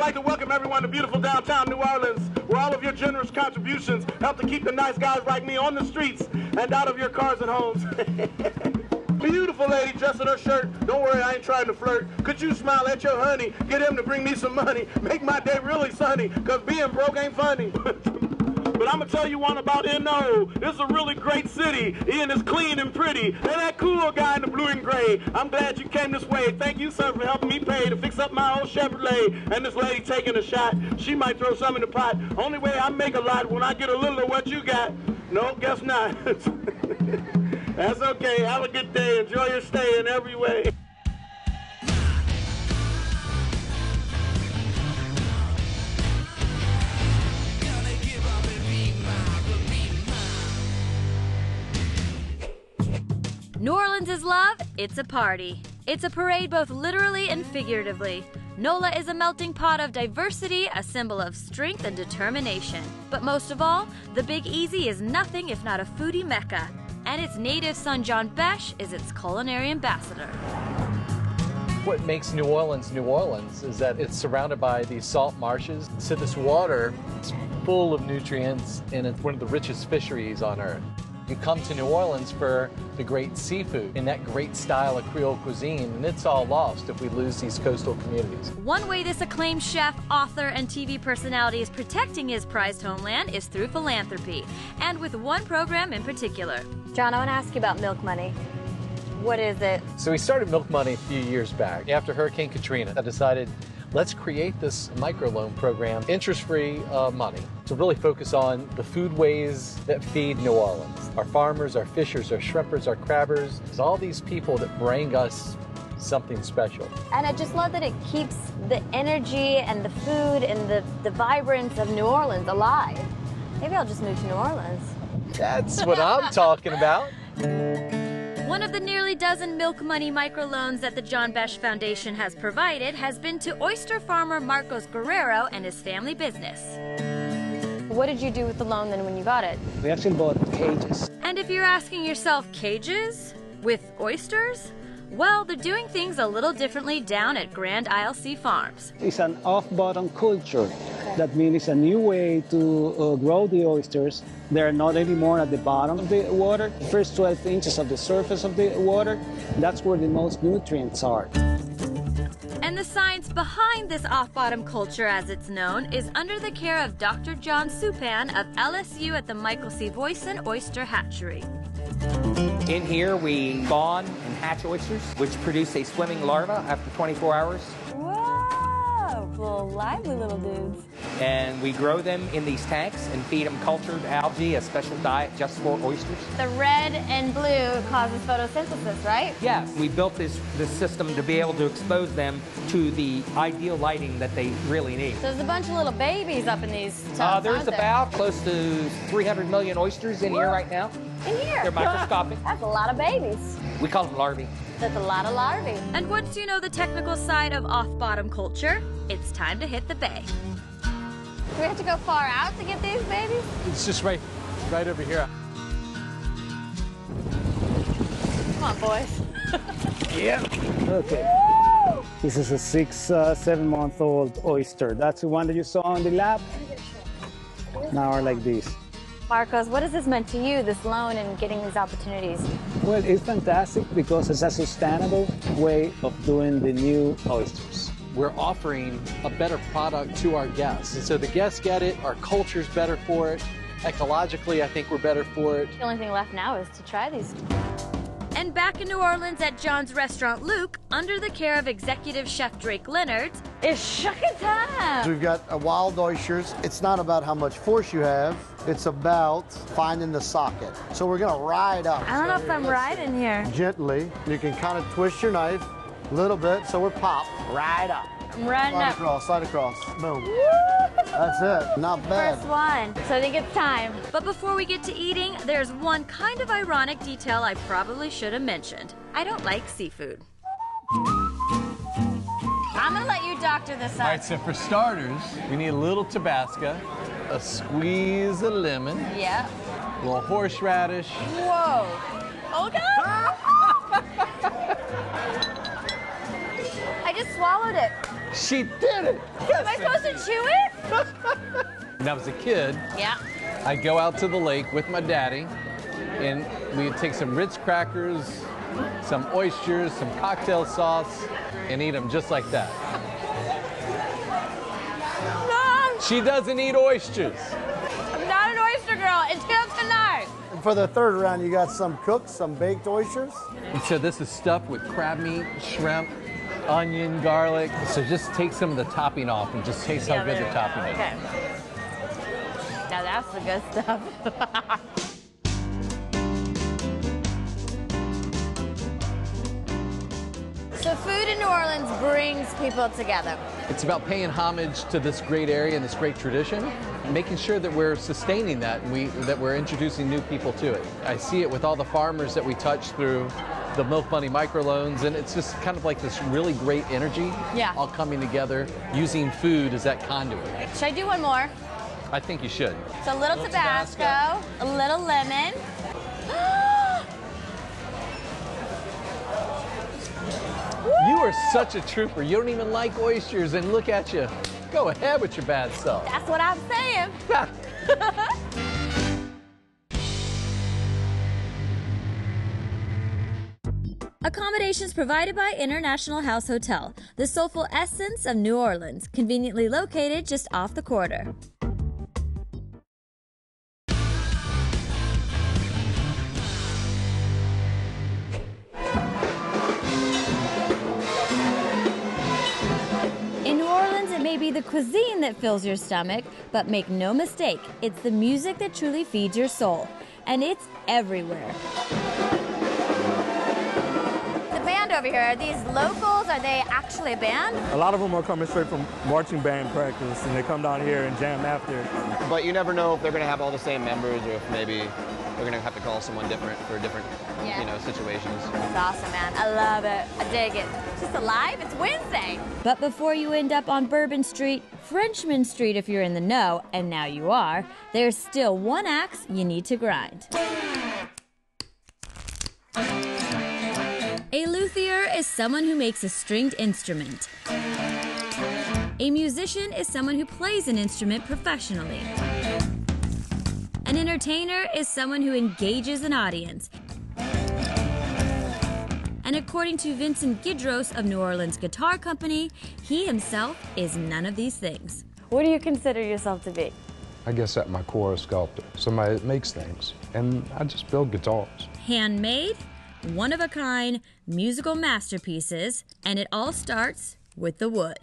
like to welcome everyone to beautiful downtown New Orleans, where all of your generous contributions help to keep the nice guys like me on the streets and out of your cars and homes. Beautiful lady dressed in her shirt. Don't worry, I ain't trying to flirt. Could you smile at your honey? Get him to bring me some money. Make my day really sunny, cause being broke ain't funny. But I'm gonna tell you one about N.O. This is a really great city. Ian is clean and pretty. And that cool guy in the blue and gray. I'm glad you came this way. Thank you, sir, for helping me pay to fix up my old Chevrolet. And this lady taking a shot. She might throw some in the pot. Only way I make a lot when I get a little of what you got. No, guess not. That's okay. Have a good day. Enjoy your stay in every way. New Orleans is love, it's a party. It's a parade both literally and figuratively. NOLA is a melting pot of diversity, a symbol of strength and determination. But most of all, the Big Easy is nothing if not a foodie mecca. And its native son John Besh is its culinary ambassador. What makes New Orleans is that it's surrounded by these salt marshes. So this water is full of nutrients and it's one of the richest fisheries on earth. You come to New Orleans for the great seafood and that great style of Creole cuisine, and it's all lost if we lose these coastal communities. One way this acclaimed chef, author, and TV personality is protecting his prized homeland is through philanthropy, and with one program in particular. John, I want to ask you about Milk Money. What is it? So we started Milk Money a few years back. After Hurricane Katrina, I decided let's create this microloan program, interest-free money, to really focus on the foodways that feed New Orleans. Our farmers, our fishers, our shrimpers, our crabbers, it's all these people that bring us something special. And I just love that it keeps the energy and the food and the vibrance of New Orleans alive. Maybe I'll just move to New Orleans. That's what I'm talking about. One of the nearly dozen Milk Money microloans that the John Besh Foundation has provided has been to oyster farmer Marcos Guerrero and his family business. What did you do with the loan then when you got it? We actually bought cages. And if you're asking yourself, cages? With oysters? Well, they're doing things a little differently down at Grand Isle Sea Farms. It's an off-bottom culture. That means it's a new way to grow the oysters. They're not anymore at the bottom of the water. The first 12 inches of the surface of the water, that's where the most nutrients are. And the science behind this off-bottom culture, as it's known, is under the care of Dr. John Supan of LSU at the Michael C. Voisin Oyster Hatchery. In here, we spawn and hatch oysters, which produce a swimming larva after 24 hours. Whoa, little lively little dudes. And we grow them in these tanks and feed them cultured algae, a special diet just for oysters. The red and blue causes photosynthesis, right? Yes, we built this system to be able to expose them to the ideal lighting that they really need. So there's a bunch of little babies up in these tubs, There's about close to 300 million oysters in here right now. In here? They're microscopic. That's a lot of babies. We call them larvae. That's a lot of larvae. And once you know the technical side of off-bottom culture, it's time to hit the bay. Do we have to go far out to get these babies? It's just right over here. Come on, boys. Yeah. Okay. Woo! This is a 7-month-old oyster. That's the one that you saw on the lab. Now are like this. Marcos, what has this meant to you, this loan and getting these opportunities? Well, it's fantastic because it's a sustainable way of doing the new oysters. We're offering a better product to our guests. And so the guests get it, our culture's better for it. Ecologically, I think we're better for it. The only thing left now is to try these. And back in New Orleans at John's restaurant Luke, under the care of executive chef Drake Leonard, It's shucking time! We've got wild oysters. It's not about how much force you have. It's about finding the socket. So we're gonna ride up. I don't know if I'm riding here. Gently. You can kind of twist your knife a little bit, so we're pop. Right up. I'm riding Slide up. across, slide across. Boom. Woo! That's it. Not bad. First one. So I think it's time. but before we get to eating, there's one kind of ironic detail I probably should have mentioned. I don't like seafood. I'm gonna let you doctor this up. All right, so for starters, we need a little Tabasco, a squeeze of lemon, Yeah. a little horseradish. Whoa. Okay. I just swallowed it. She did it! Am I supposed to chew it? When I was a kid, Yeah. I'd go out to the lake with my daddy, and we'd take some Ritz crackers, some oysters, some cocktail sauce, and eat them just like that. No, She doesn't eat oysters. I'm not an oyster girl until tonight. And for the third round, you got some cooked, some baked oysters. And so this is stuffed with crab meat, shrimp, onion, garlic. So just take some of the topping off and just taste how good the topping is. Okay. Now that's the good stuff. So food in New Orleans brings people together. It's about paying homage to this great area and this great tradition, making sure that we're sustaining that and that we're introducing new people to it. I see it with all the farmers that we touch through the Milk Money microloans, and it's just kind of like this really great energy all coming together, using food as that conduit. Should I do one more? I think you should. So a little Tabasco, a little lemon. You are such a trooper. You don't even like oysters, and look at you. Go ahead with your bad self. That's what I'm saying. Accommodations provided by International House Hotel, the soulful essence of New Orleans, conveniently located just off the quarter. In New Orleans, it may be the cuisine that fills your stomach, but make no mistake, it's the music that truly feeds your soul. And it's everywhere. Over here, are these locals? Are they actually a band? A lot of them are coming straight from marching band practice, and they come down here and jam after. But you never know if they're going to have all the same members, or if maybe they're going to have to call someone different for different, situations. That's awesome, man. I love it. I dig it. It's just alive. It's Wednesday. But before you end up on Bourbon Street, Frenchman Street if you're in the know, and now you are, there's still one axe you need to grind. A luthier is someone who makes a stringed instrument. A musician is someone who plays an instrument professionally. An entertainer is someone who engages an audience. And according to Vincent Gidros of New Orleans Guitar Company, he himself is none of these things. What do you consider yourself to be? I guess at my core, a sculptor, somebody that makes things, and I just build guitars. Handmade, one-of-a-kind, musical masterpieces, and it all starts with the wood.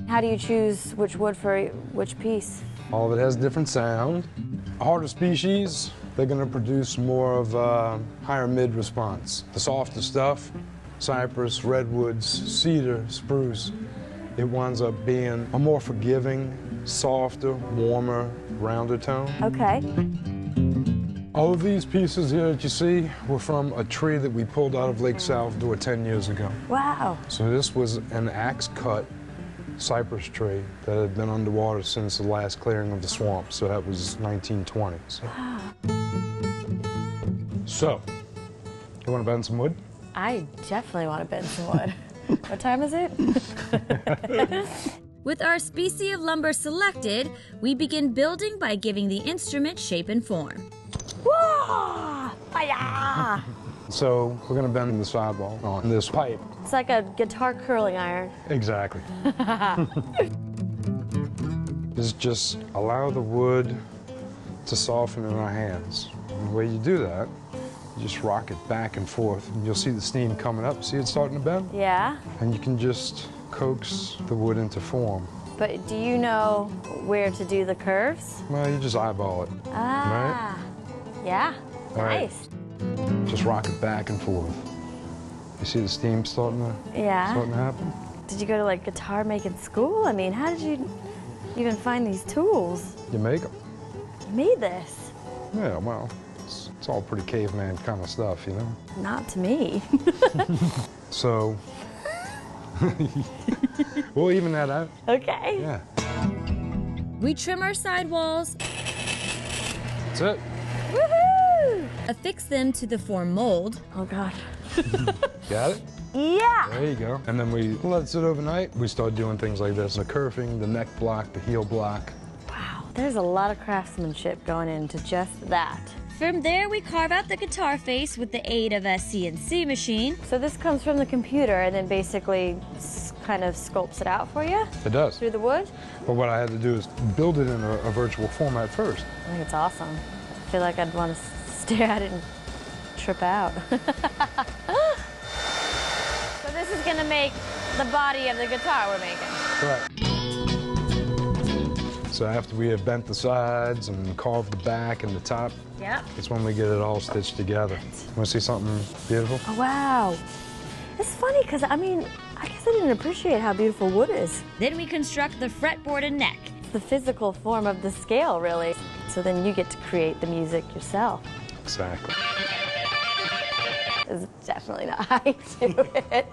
How do you choose which wood for which piece? All of it has different sound. Harder species, they're going to produce more of a higher mid response. The softer stuff, cypress, redwoods, cedar, spruce, it winds up being a more forgiving, softer, warmer, rounder tone. Okay. All of these pieces here that you see were from a tree that we pulled out of Lake Salvador 10 years ago. Wow. So this was an axe-cut cypress tree that had been underwater since the last clearing of the swamp, so that was 1920s. Wow. So, you want to bend some wood? I definitely want to bend some wood. What time is it? With our species of lumber selected, we begin building by giving the instrument shape and form. Whoa! Hi-ya! So we're going to bend the sidewall on this pipe. It's like a guitar curling iron. Exactly. Just allow the wood to soften in our hands. And the way you do that, you just rock it back and forth, and you'll see the steam coming up. See it starting to bend? Yeah. And you can just coax the wood into form. But do you know where to do the curves? Well, you just eyeball it. Ah. Right? Yeah. Right. Nice. Just rock it back and forth. You see the steam starting to happen? Did you go to like guitar making school? I mean, how did you even find these tools? You make them. You made this. Yeah, well, it's all pretty caveman kind of stuff, you know? Not to me. So, we'll even that out. Okay. Yeah. We trim our side walls. That's it. Woohoo! Affix them to the form mold. Oh God. Got it? Yeah. There you go. And then we let it sit overnight. We start doing things like this, the kerfing, the neck block, the heel block. Wow, there's a lot of craftsmanship going into just that. From there, we carve out the guitar face with the aid of a CNC machine. So this comes from the computer and then basically kind of sculpts it out for you? It does. Through the wood? But what I had to do is build it in a virtual format first. I think it's awesome. I feel like I'd want to stare at it and trip out. So this is gonna make the body of the guitar we're making. Correct. So after we have bent the sides and carved the back and the top, Yep. it's when we get it all stitched together. Want to see something beautiful? Oh, wow. It's funny because, I mean, I guess I didn't appreciate how beautiful wood is. Then we construct the fretboard and neck. It's the physical form of the scale, really. So then you get to create the music yourself. Exactly. There's definitely not high to it.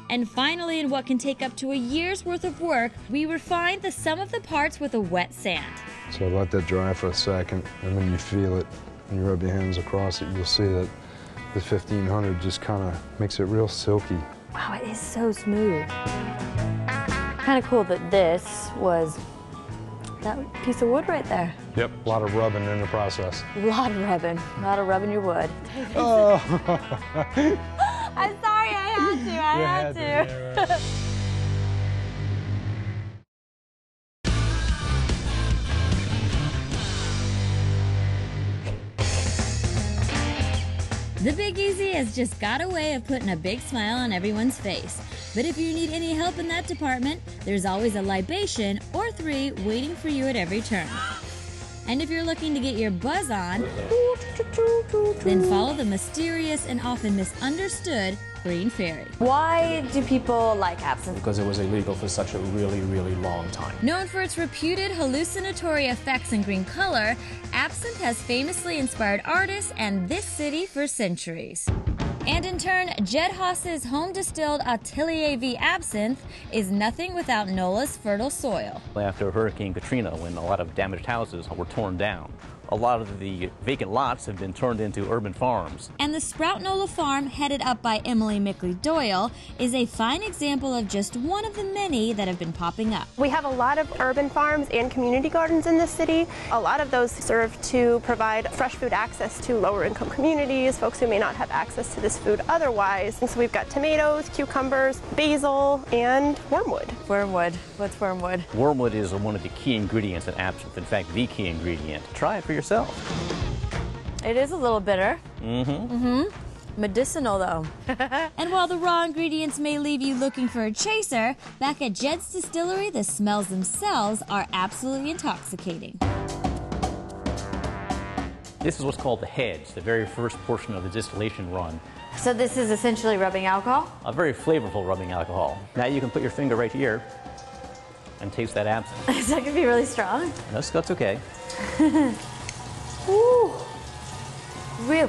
And finally, in what can take up to a year's worth of work, we refine the sum of the parts with a wet sand. So let that dry for a second, and then you feel it, and you rub your hands across it, you'll see that the 1500 just kind of makes it real silky. Wow, it is so smooth. Kind of cool that this was that piece of wood right there. Yep, a lot of rubbing in the process. A lot of rubbing your wood. Oh. I'm sorry, I had to. The Big Easy has just got a way of putting a big smile on everyone's face. But if you need any help in that department, there's always a libation or 3 waiting for you at every turn. And if you're looking to get your buzz on, then follow the mysterious and often misunderstood Green Fairy. Why do people like absinthe? Because it was illegal for such a really, really long time. Known for its reputed hallucinatory effects and green color, absinthe has famously inspired artists and this city for centuries. And in turn, Jed Haas's home-distilled Atelier V absinthe is nothing without NOLA's fertile soil. After Hurricane Katrina, when a lot of damaged houses were torn down, a lot of the vacant lots have been turned into urban farms. And the Sprout NOLA farm, headed up by Emily Mickley Doyle, is a fine example of just one of the many that have been popping up. We have a lot of urban farms and community gardens in the city. A lot of those serve to provide fresh food access to lower income communities, folks who may not have access to this food otherwise. And so we've got tomatoes, cucumbers, basil, and wormwood. Wormwood. What's wormwood? Wormwood is one of the key ingredients in absinthe. In fact, the key ingredient. Try it for yourself. It is a little bitter. Medicinal, though. And while the raw ingredients may leave you looking for a chaser, back at Jed's distillery, the smells themselves are absolutely intoxicating. This is what's called the heads, the very first portion of the distillation run. So this is essentially rubbing alcohol? A very flavorful rubbing alcohol. Now you can put your finger right here and taste that absinthe. Is that going to be really strong? That's okay. Ooh.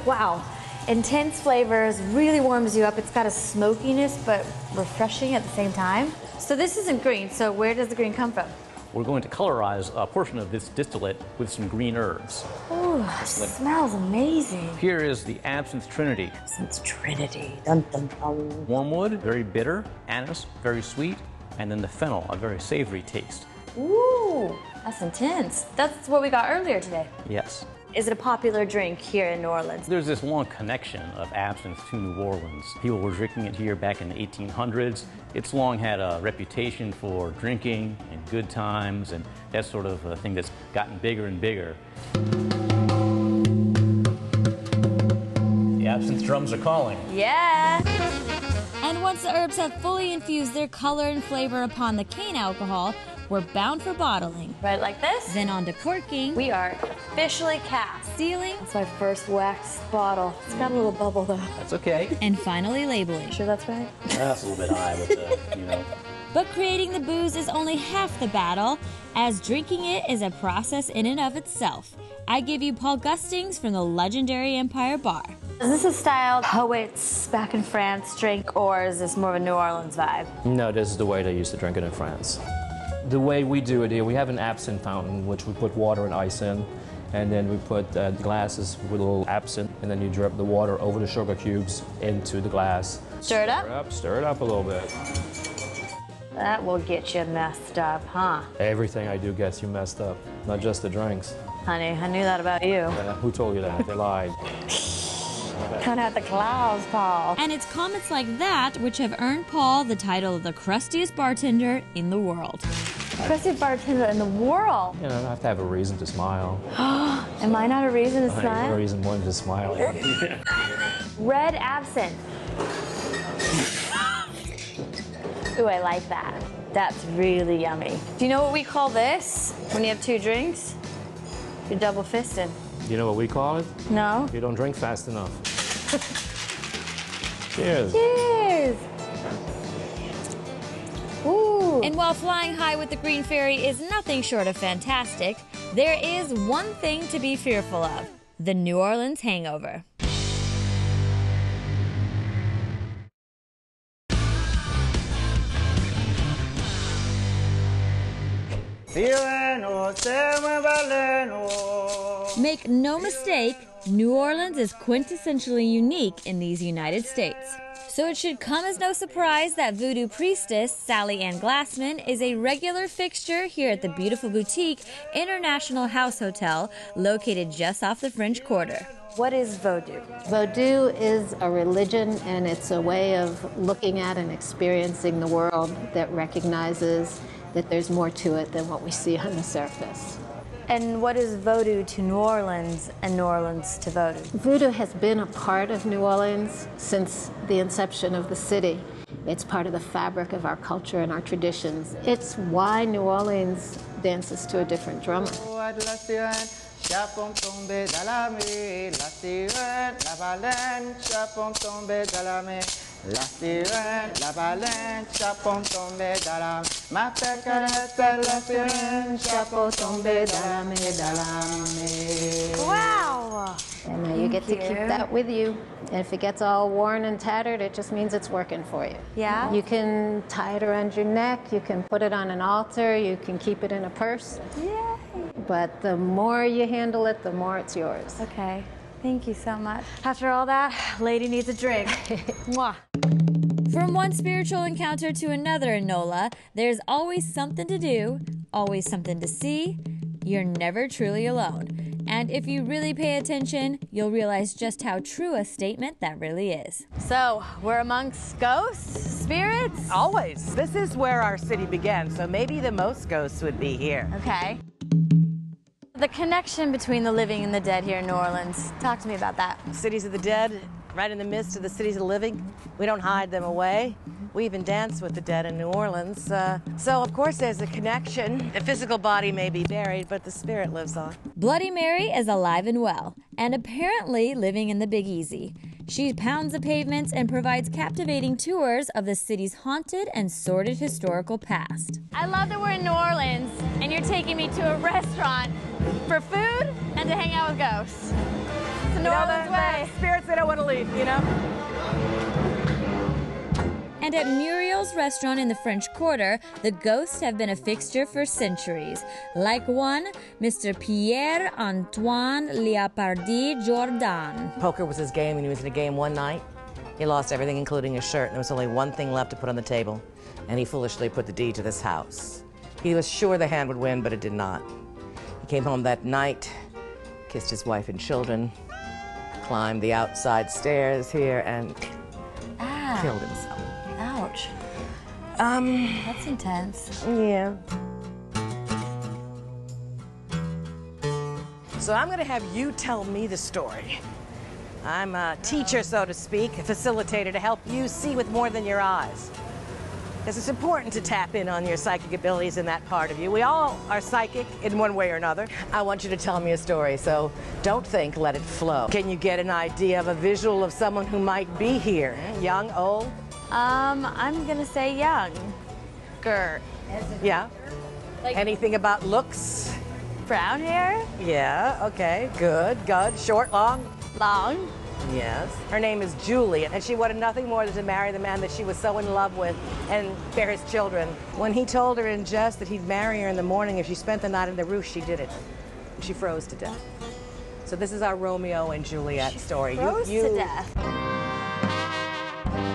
Wow. Intense flavors, really warms you up. It's got a smokiness, but refreshing at the same time. So this isn't green, so where does the green come from? We're going to colorize a portion of this distillate with some green herbs. Ooh, it smells amazing. Here is the absinthe trinity. Absinthe trinity. Dun, dun, dun. Wormwood, very bitter. Anise, very sweet. And then the fennel, a very savory taste. Ooh, that's intense. That's what we got earlier today. Yes. Is it a popular drink here in New Orleans? There's this long connection of absinthe to New Orleans. People were drinking it here back in the 1800s. It's long had a reputation for drinking and good times, and that sort of a thing that's gotten bigger and bigger. The absinthe drums are calling. Yeah. And once the herbs have fully infused their color and flavor upon the cane alcohol, we're bound for bottling. Right like this? Then on to corking. We are officially capped. Sealing. It's my first wax bottle. It's got a little bubble though. That's okay. And finally labeling. Sure that's right? That's a little bit high with the, But creating the booze is only half the battle, as drinking it is a process in and of itself. I give you Paul Gustings from the legendary Empire Bar. Is this a style poets back in France drink, or is this more of a New Orleans vibe? No, this is the way they used to drink it in France. The way we do it here, we have an absinthe fountain, which we put water and ice in, And then we put glasses with a little absinthe, and then you drip the water over the sugar cubes into the glass. Stir it up? Stir it up a little bit. That will get you messed up, huh? Everything I do gets you messed up, not just the drinks. Honey, I knew that about you. Who told you that? They lied. Coming out the clouds, Paul. And it's comments like that which have earned Paul the title of the crustiest bartender in the world. Crustiest bartender in the world? You know, I have to have a reason to smile. Am I not a reason to I smile? have a reason one to smile. Red absinthe. Ooh, I like that. That's really yummy. Do you know what we call this when you have two drinks? You're double fisting. You know what we call it? No. You don't drink fast enough. Cheers. Cheers. Ooh. And while flying high with the Green Fairy is nothing short of fantastic, there is one thing to be fearful of: the New Orleans hangover. Make no mistake, New Orleans is quintessentially unique in these United States. So it should come as no surprise that voodoo priestess Sally Ann Glassman is a regular fixture here at the beautiful boutique International House Hotel located just off the French Quarter. What is Vodou? Vodou is a religion, and it's a way of looking at and experiencing the world that recognizes that there's more to it than what we see on the surface. And what is Vodou to New Orleans and New Orleans to Vodou? Voodoo has been a part of New Orleans since the inception of the city. It's part of the fabric of our culture and our traditions. It's why New Orleans dances to a different drummer. La sirène, la baleine, chapeau tombé dans la ma pécarette, la sirène, chapeau tombé dans la Wow! And now you get to keep that with you. And if it gets all worn and tattered, it just means it's working for you. Yeah? You can tie it around your neck, you can put it on an altar, you can keep it in a purse. Yay! But the more you handle it, the more it's yours. Okay. Thank you so much. After all that, lady needs a drink. Mwah. From one spiritual encounter to another in NOLA, there's always something to do, always something to see. You're never truly alone. And if you really pay attention, you'll realize just how true a statement that really is. So, we're amongst ghosts, spirits? Always. This is where our city began, so maybe the most ghosts would be here. Okay. The connection between the living and the dead here in New Orleans. Talk to me about that. Cities of the dead, right in the midst of the cities of the living. We don't hide them away. We even dance with the dead in New Orleans. So, of course, there's a connection. The physical body may be buried, but the spirit lives on. Bloody Mary is alive and well, and apparently living in the Big Easy. She pounds the pavements and provides captivating tours of the city's haunted and sordid historical past. I love that we're in New Orleans, and you're taking me to a restaurant for food and to hang out with ghosts. It's the New Orleans way. Spirits they don't want to leave, you know? And at Muriel's restaurant in the French Quarter, the ghosts have been a fixture for centuries. Like one, Mr. Pierre-Antoine Leopardi Jordan. Poker was his game, and he was in a game one night. He lost everything, including his shirt, and there was only one thing left to put on the table, and he foolishly put the deed to this house. He was sure the hand would win, but it did not. He came home that night, kissed his wife and children, climbed the outside stairs here, and killed himself. Ouch. That's intense. Yeah. So I'm going to have you tell me the story. I'm a teacher, so to speak, a facilitator to help you see with more than your eyes. Because it's important to tap in on your psychic abilities in that part of you. We all are psychic in one way or another. I want you to tell me a story, so don't think, let it flow. Can you get an idea of a visual of someone who might be here? Young, old? I'm gonna say young. Yeah? Like anything about looks? Brown hair? Yeah, okay, good. Short, long? Long. Yes. Her name is Julie, and she wanted nothing more than to marry the man that she was so in love with and bear his children. When he told her in jest that he'd marry her in the morning if she spent the night in the roof, she did it. and she froze to death. So this is our Romeo and Juliet story. Froze to death.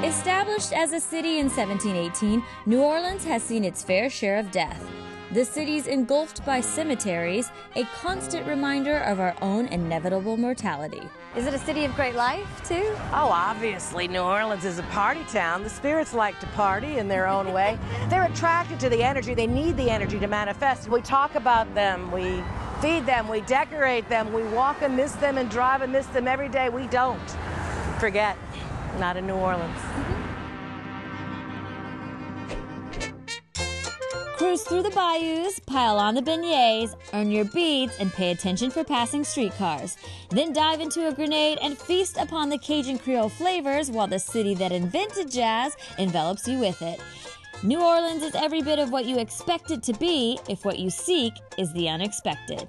Established as a city in 1718, New Orleans has seen its fair share of death. The city's engulfed by cemeteries, a constant reminder of our own inevitable mortality. Is it a city of great life, too? Oh, obviously, New Orleans is a party town. The spirits like to party in their own way. They're attracted to the energy. They need the energy to manifest. We talk about them. We feed them. We decorate them. We walk and miss them and drive and miss them every day. We don't forget. Not in New Orleans. Cruise through the bayous, pile on the beignets, earn your beads, and pay attention for passing streetcars. Then dive into a grenade and feast upon the Cajun Creole flavors while the city that invented jazz envelops you with it. New Orleans is every bit of what you expect it to be if what you seek is the unexpected.